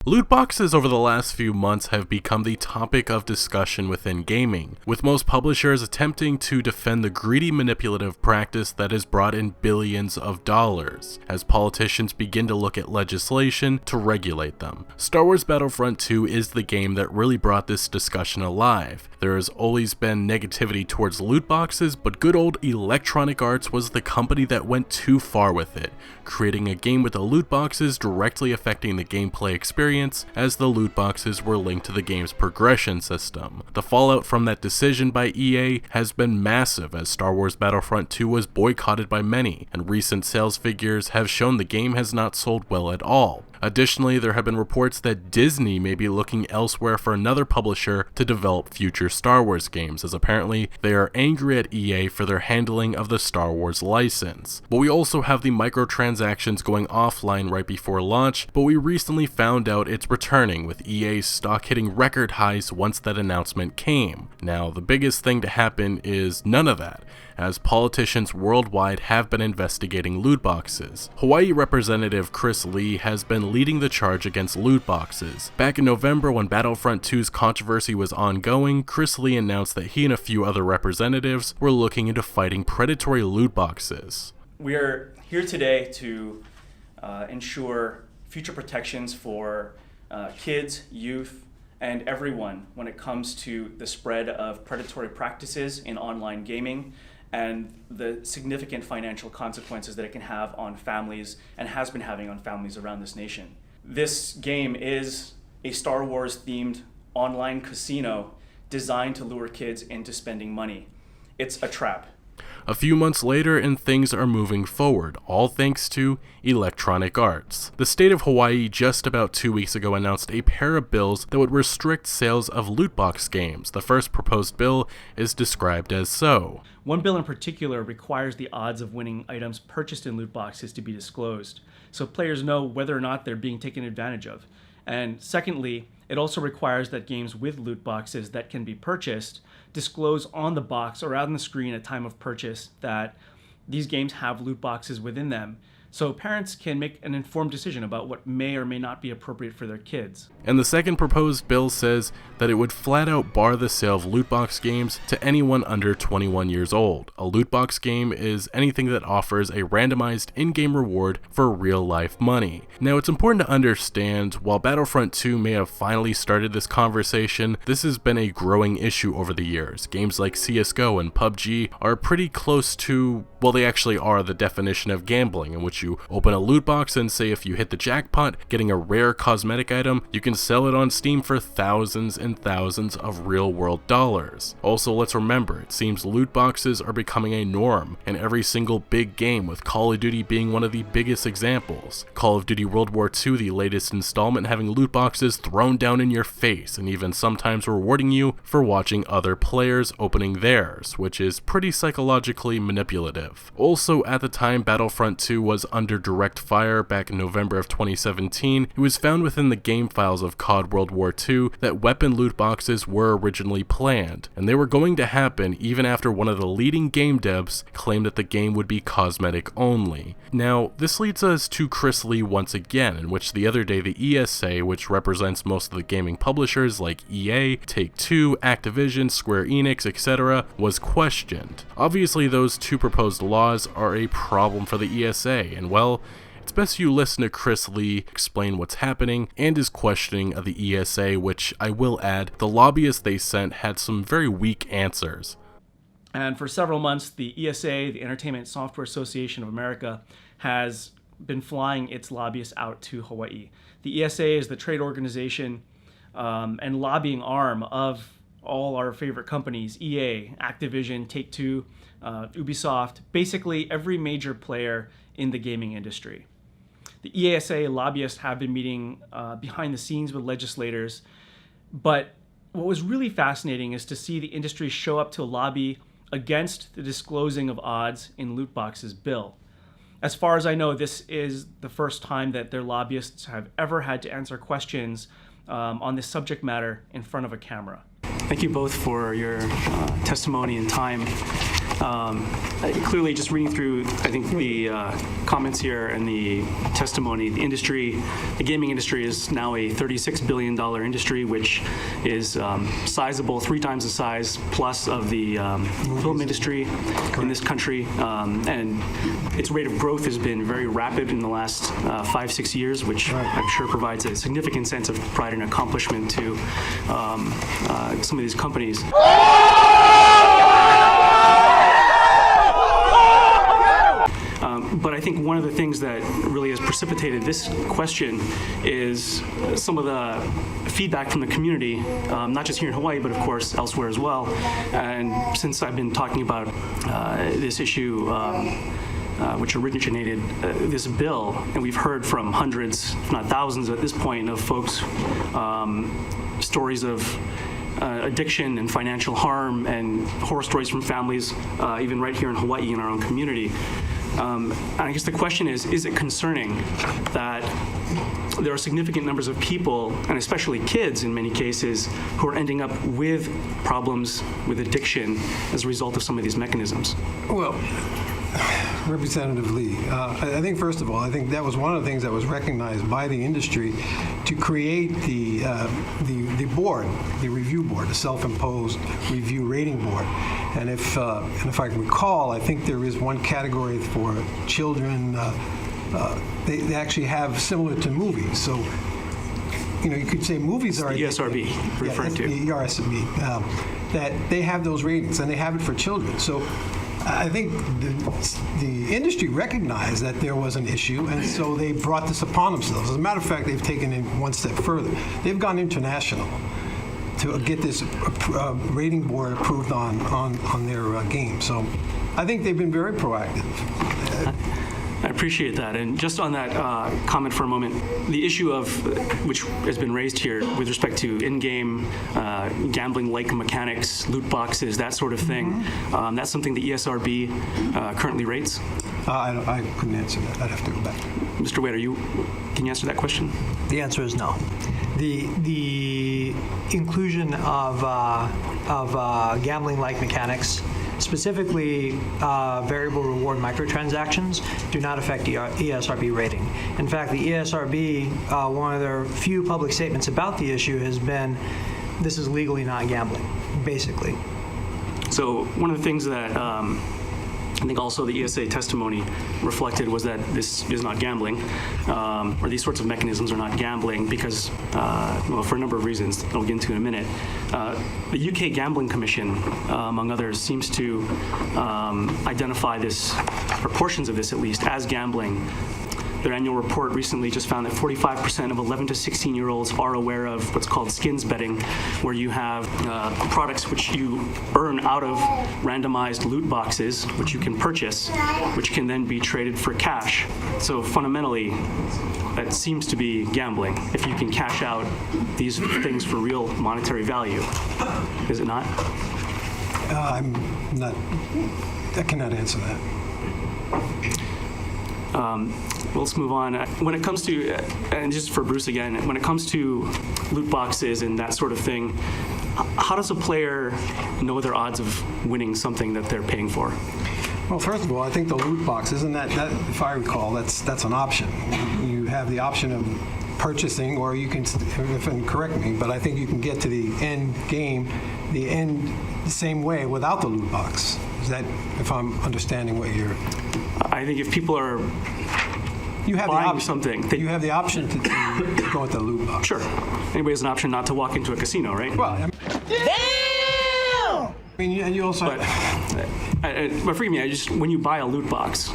Loot boxes over the last few months have become the topic of discussion within gaming, with most publishers attempting to defend the greedy manipulative practice that has brought in billions of dollars, as politicians begin to look at legislation to regulate them. Star Wars Battlefront 2 is the game that really brought this discussion alive. There has always been negativity towards loot boxes, but good old Electronic Arts was the company that went too far with it, creating a game with the loot boxes directly affecting the gameplay experience as the loot boxes were linked to the game's progression system. The fallout from that decision by EA has been massive, as Star Wars Battlefront 2 was boycotted by many, and recent sales figures have shown the game has not sold well at all. Additionally, there have been reports that Disney may be looking elsewhere for another publisher to develop future Star Wars games, as apparently they are angry at EA for their handling of the Star Wars license. But we also have the microtransactions going offline right before launch, but we recently found out it's returning, with EA's stock hitting record highs once that announcement came. Now, the biggest thing to happen is none of that, as politicians worldwide have been investigating loot boxes. Hawaii Representative Chris Lee has been leading the charge against loot boxes. Back in November, when Battlefront 2's controversy was ongoing, Chris Lee announced that he and a few other representatives were looking into fighting predatory loot boxes. We are here today to ensure future protections for kids, youth, and everyone when it comes to the spread of predatory practices in online gaming and the significant financial consequences that it can have on families and has been having on families around this nation. This game is a Star Wars themed online casino designed to lure kids into spending money. It's a trap. A few months later, and things are moving forward, all thanks to Electronic Arts. The state of Hawaii just about 2 weeks ago announced a pair of bills that would restrict sales of loot box games. The first proposed bill is described as so. One bill in particular requires the odds of winning items purchased in loot boxes to be disclosed, so players know whether or not they're being taken advantage of. And secondly, it also requires that games with loot boxes that can be purchased disclose on the box or out on the screen at time of purchase that these games have loot boxes within them, so parents can make an informed decision about what may or may not be appropriate for their kids. And the second proposed bill says that it would flat out bar the sale of loot box games to anyone under 21 years old. A loot box game is anything that offers a randomized in-game reward for real-life money. Now, it's important to understand, while Battlefront 2 may have finally started this conversation, this has been a growing issue over the years. Games like CSGO and PUBG are pretty close to, well, they actually are the definition of gambling, in which you open a loot box and say if you hit the jackpot, getting a rare cosmetic item, you can sell it on Steam for thousands and thousands of real-world dollars. Also, let's remember, it seems loot boxes are becoming a norm in every single big game, with Call of Duty being one of the biggest examples. Call of Duty World War II, the latest installment, having loot boxes thrown down in your face, and even sometimes rewarding you for watching other players opening theirs, which is pretty psychologically manipulative. Also, at the time Battlefront 2 was under direct fire back in November of 2017, it was found within the game files of COD World War II that weapon loot boxes were originally planned, and they were going to happen even after one of the leading game devs claimed that the game would be cosmetic only. Now, this leads us to Chris Lee once again, in which the other day the ESA, which represents most of the gaming publishers like EA, Take-Two, Activision, Square Enix, etc., was questioned. Obviously, those two proposed laws are a problem for the ESA, and well, it's best you listen to Chris Lee explain what's happening and his questioning of the ESA, which I will add, the lobbyists they sent had some very weak answers. And for several months, the ESA, the Entertainment Software Association of America, has been flying its lobbyists out to Hawaii. The ESA is the trade organization and lobbying arm of all our favorite companies: EA, Activision, Take-Two, Ubisoft, basically every major player in the gaming industry. The ESA lobbyists have been meeting behind the scenes with legislators, but what was really fascinating is to see the industry show up to lobby against the disclosing of odds in loot boxes bill. As far as I know, this is the first time that their lobbyists have ever had to answer questions on this subject matter in front of a camera. Thank you both for your testimony and time. Clearly, just reading through, I think the comments here and the testimony, the gaming industry is now a $36 billion industry, which is sizable, 3 times the size plus of the film industry in this country. And its rate of growth has been very rapid in the last 5-6 years, which I'm sure provides a significant sense of pride and accomplishment to some of these companies. But I think one of the things that really has precipitated this question is some of the feedback from the community, not just here in Hawaii, but of course elsewhere as well. And since I've been talking about this issue, which originated this bill, and we've heard from hundreds, if not thousands at this point, of folks, stories of addiction and financial harm and horror stories from families, even right here in Hawaii in our own community. And I guess the question is it concerning that there are significant numbers of people, and especially kids in many cases, who are ending up with problems with addiction as a result of some of these mechanisms? Well, Representative Lee, I think first of all, I think that was one of the things that was recognized by the industry to create the board, the review board, the self-imposed review rating board. And if I recall, I think there is one category for children. They actually have similar to movies. So, you could say movies are the ESRB referring to. The ESRB, that they have those ratings and they have it for children. So I think the industry recognized that there was an issue, and so they brought this upon themselves. As a matter of fact, they've taken it one step further. They've gone international to get this rating board approved on their game. So I think they've been very proactive. I appreciate that. And just on that comment for a moment, the issue of which has been raised here with respect to in-game gambling-like mechanics, loot boxes, that sort of thing, that's something the ESRB currently rates? I couldn't answer that. I'd have to go back. Mr. Wade, can you answer that question? The answer is no. The inclusion of gambling-like mechanics, specifically variable reward microtransactions, do not affect ESRB rating. In fact, the ESRB, one of their few public statements about the issue has been, this is legally not gambling, basically. So one of the things that I think also the ESA testimony reflected was that this is not gambling, or these sorts of mechanisms are not gambling because, well, for a number of reasons that I'll get into in a minute. The UK Gambling Commission, among others, seems to identify this, or portions of this at least, as gambling. Their annual report recently just found that 45% of 11 to 16-year-olds are aware of what's called skins betting, where you have products which you earn out of randomized loot boxes, which you can purchase, which can then be traded for cash. So fundamentally, that seems to be gambling, if you can cash out these things for real monetary value. Is it not? I'm not. I cannot answer that. Well, let's move on. When it comes to, and just for Bruce again, when it comes to loot boxes and that sort of thing, how does a player know their odds of winning something that they're paying for? Well, first of all, I think the loot boxes, and that if I recall, that's an option. You have the option of purchasing, or you can, and correct me, but I think you can get to the end game, the same way without the loot box. Is that, if I'm understanding what you're... I think if people are buying something, you have the option to go with the loot box. Sure. Anybody has an option not to walk into a casino, right? Well, damn! I mean, and you also... But forgive me, when you buy a loot box,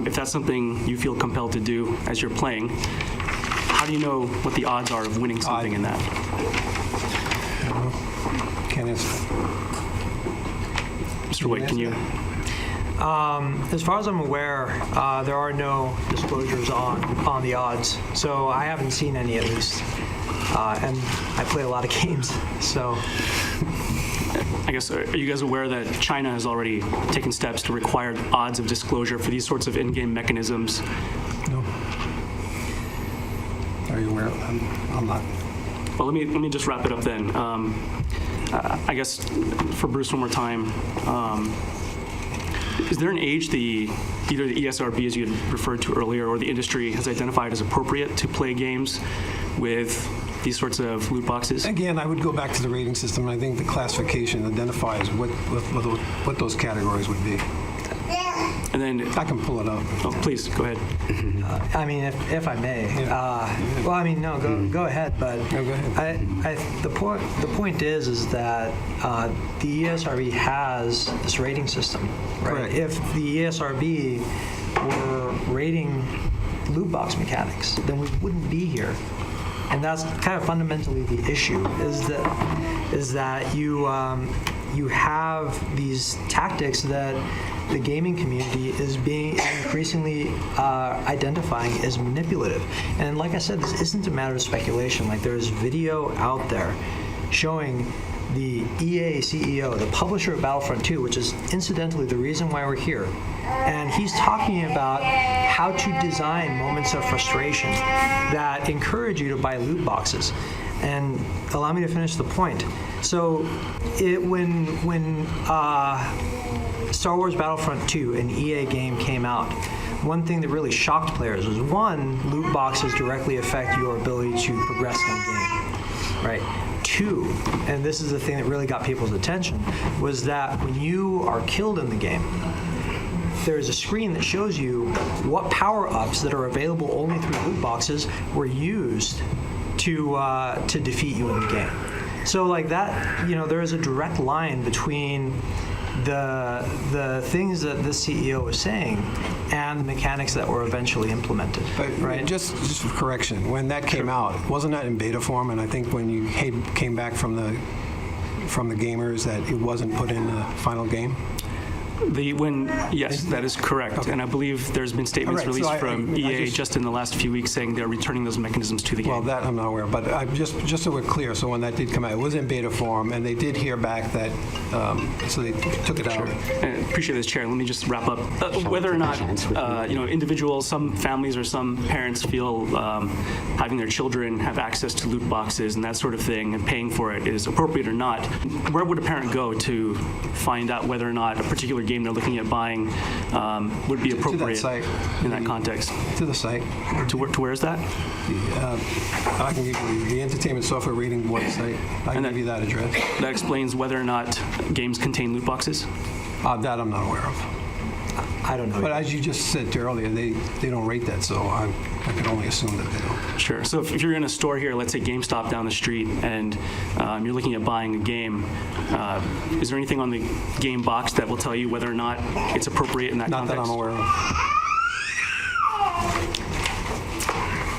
if that's something you feel compelled to do as you're playing, how do you know what the odds are of winning something in that? Can't answer that. Mr. White, can you? As far as I'm aware, there are no disclosures on the odds, so I haven't seen any at least. And I play a lot of games, so. I guess, are you guys aware that China has already taken steps to require odds of disclosure for these sorts of in-game mechanisms? No. Are you aware of them? I'm not. Well, let me just wrap it up then. I guess for Bruce one more time. Is there an age either the ESRB, as you had referred to earlier, or the industry has identified as appropriate to play games with these sorts of loot boxes? Again, I would go back to the rating system, and I think the classification identifies what those categories would be. And then, I can pull it up. oh, please, go ahead. I mean, if I may. Well, I mean, no, go ahead. But No, go ahead. the point is that the ESRB has this rating system, right? Correct. If the ESRB were rating loot box mechanics, then we wouldn't be here. And that's kind of fundamentally the issue, is that you have these tactics that the gaming community is being increasingly identifying as manipulative. And like I said, this isn't a matter of speculation. Like, there's video out there showing the EA CEO, the publisher of Battlefront 2, which is incidentally the reason why we're here. And he's talking about how to design moments of frustration that encourage you to buy loot boxes. And allow me to finish the point. So when Star Wars Battlefront 2, an EA game, came out, one thing that really shocked players was, one, loot boxes directly affect your ability to progress in the game, right? Two, and this is the thing that really got people's attention, was that when you are killed in the game, there's a screen that shows you what power-ups that are available only through loot boxes were used to defeat you in the game. So like that, there is a direct line between the things that this CEO was saying and the mechanics that were eventually implemented. But right? just for correction, when that came out, wasn't that in beta form? And I think when you came back from the gamers, that it wasn't put in the final game. Yes, that is correct. Okay. And I believe there's been statements released from EA just in the last few weeks saying they're returning those mechanisms to the game. Well, that I'm not aware of, but just so we're clear, so when that did come out, it was in beta form, and they did hear back that, so they took it out. And I appreciate this, Chair. Let me just wrap up. Whether or not, individuals, some families or some parents feel having their children have access to loot boxes and that sort of thing and paying for it is appropriate or not, where would a parent go to find out whether or not a particular game they're looking at buying would be appropriate in that context? To the site. To where is that? I can give you the Entertainment Software Rating Board site. I can give you that address. That explains whether or not games contain loot boxes? That I'm not aware of. I don't know. But as you just said earlier, they don't rate that, so I can only assume that they don't. Sure. So if you're in a store here, let's say GameStop down the street, and you're looking at buying a game, is there anything on the game box that will tell you whether or not it's appropriate in that context? Not that I'm aware of.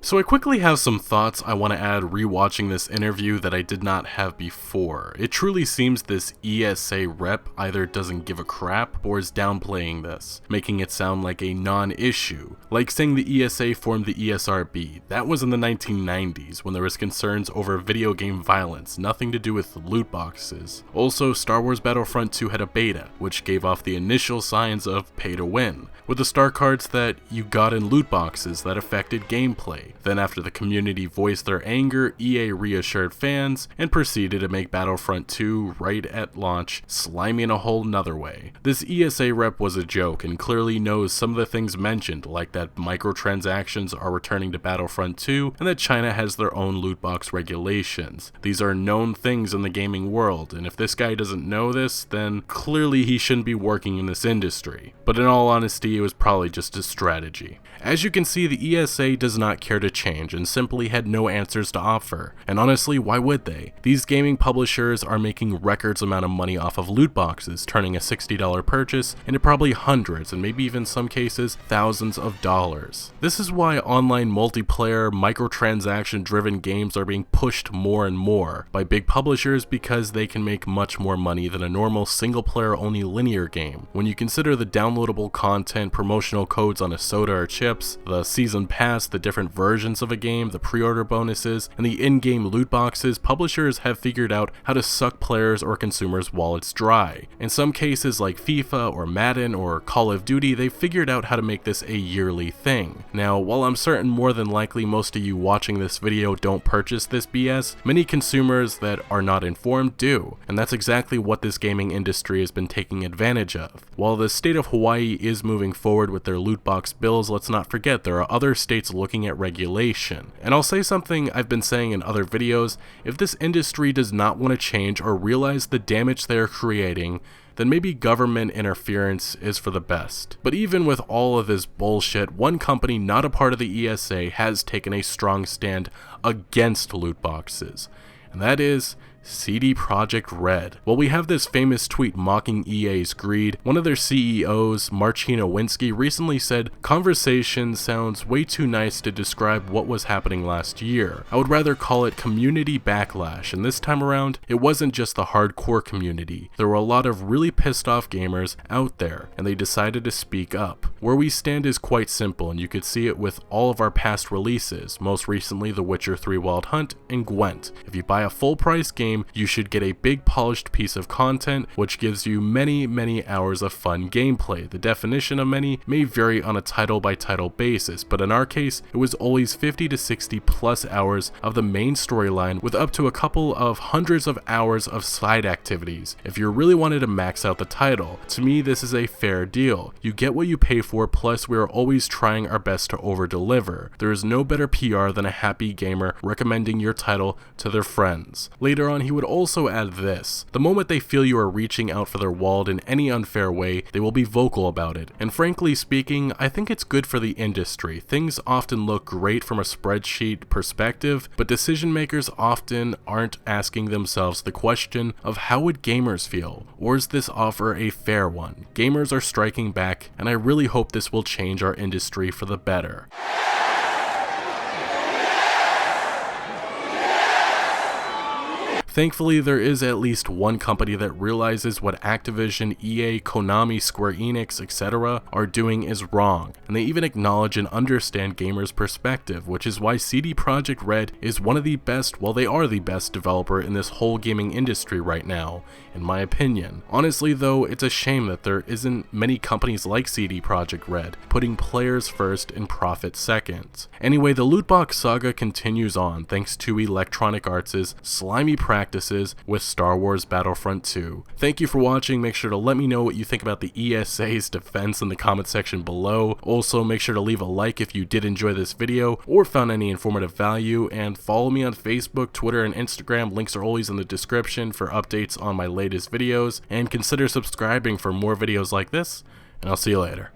So I quickly have some thoughts I want to add rewatching this interview that I did not have before. It truly seems this ESA rep either doesn't give a crap or is downplaying this, making it sound like a non-issue. Like saying the ESA formed the ESRB. That was in the 1990s when there was concerns over video game violence, nothing to do with loot boxes. Also, Star Wars Battlefront 2 had a beta, which gave off the initial signs of pay to win, with the star cards that you got in loot boxes that affected gameplay. Then after the community voiced their anger, EA reassured fans and proceeded to make Battlefront 2 right at launch slimy in a whole nother way. This ESA rep was a joke and clearly knows some of the things mentioned, like that microtransactions are returning to Battlefront 2 and that China has their own loot box regulations. These are known things in the gaming world, and if this guy doesn't know this, then clearly he shouldn't be working in this industry. But in all honesty, it was probably just a strategy. As you can see, the ESA does not care to change and simply had no answers to offer. And honestly, why would they? These gaming publishers are making records amount of money off of loot boxes, turning a $60 purchase into probably hundreds and maybe even some cases thousands of dollars. This is why online multiplayer, microtransaction driven games are being pushed more and more by big publishers because they can make much more money than a normal single player only linear game. When you consider the downloadable content, promotional codes on a soda or chips, the season pass, the different versions versions of a game, the pre-order bonuses, and the in-game loot boxes, publishers have figured out how to suck players or consumers' wallets dry. In some cases like FIFA or Madden or Call of Duty, they've figured out how to make this a yearly thing. Now, while I'm certain more than likely most of you watching this video don't purchase this BS, many consumers that are not informed do, and that's exactly what this gaming industry has been taking advantage of. While the state of Hawaii is moving forward with their loot box bills, let's not forget there are other states looking at regulation. And I'll say something I've been saying in other videos: if this industry does not want to change or realize the damage they are creating, then maybe government interference is for the best. But even with all of this bullshit, one company not a part of the ESA has taken a strong stand against loot boxes, and that is CD Projekt Red. Well, we have this famous tweet mocking EA's greed. One of their CEOs, Marcin Nowinski, recently said, "Conversation sounds way too nice to describe what was happening last year. I would rather call it community backlash, and this time around, it wasn't just the hardcore community. There were a lot of really pissed off gamers out there, and they decided to speak up. Where we stand is quite simple, and you could see it with all of our past releases, most recently The Witcher 3 Wild Hunt and Gwent. If you buy a full price game, you should get a big polished piece of content which gives you many hours of fun gameplay. The definition of many may vary on a title by title basis, but in our case it was always 50 to 60 plus hours of the main storyline with up to a couple of hundreds of hours of side activities. If you really wanted to max out the title, to me this is a fair deal. You get what you pay for, plus we are always trying our best to over deliver. There is no better PR than a happy gamer recommending your title to their friends." Later on he would also add this: "The moment they feel you are reaching out for their wallet in any unfair way, they will be vocal about it. And frankly speaking, I think it's good for the industry. Things often look great from a spreadsheet perspective, but decision makers often aren't asking themselves the question of how would gamers feel, or is this offer a fair one? Gamers are striking back, and I really hope this will change our industry for the better." Thankfully, there is at least one company that realizes what Activision, EA, Konami, Square Enix, etc. are doing is wrong, and they even acknowledge and understand gamers' perspective, which is why CD Projekt Red is one of the best, well, they are the best developer in this whole gaming industry right now, in my opinion. Honestly though, it's a shame that there isn't many companies like CD Projekt Red, putting players first and profit second. Anyway, the loot box saga continues on thanks to Electronic Arts' slimy practices with Star Wars Battlefront 2. Thank you for watching. Make sure to let me know what you think about the ESA's defense in the comment section below. Also, make sure to leave a like if you did enjoy this video or found any informative value, and follow me on Facebook, Twitter, and Instagram. Links are always in the description for updates on my latest videos, and consider subscribing for more videos like this, and I'll see you later.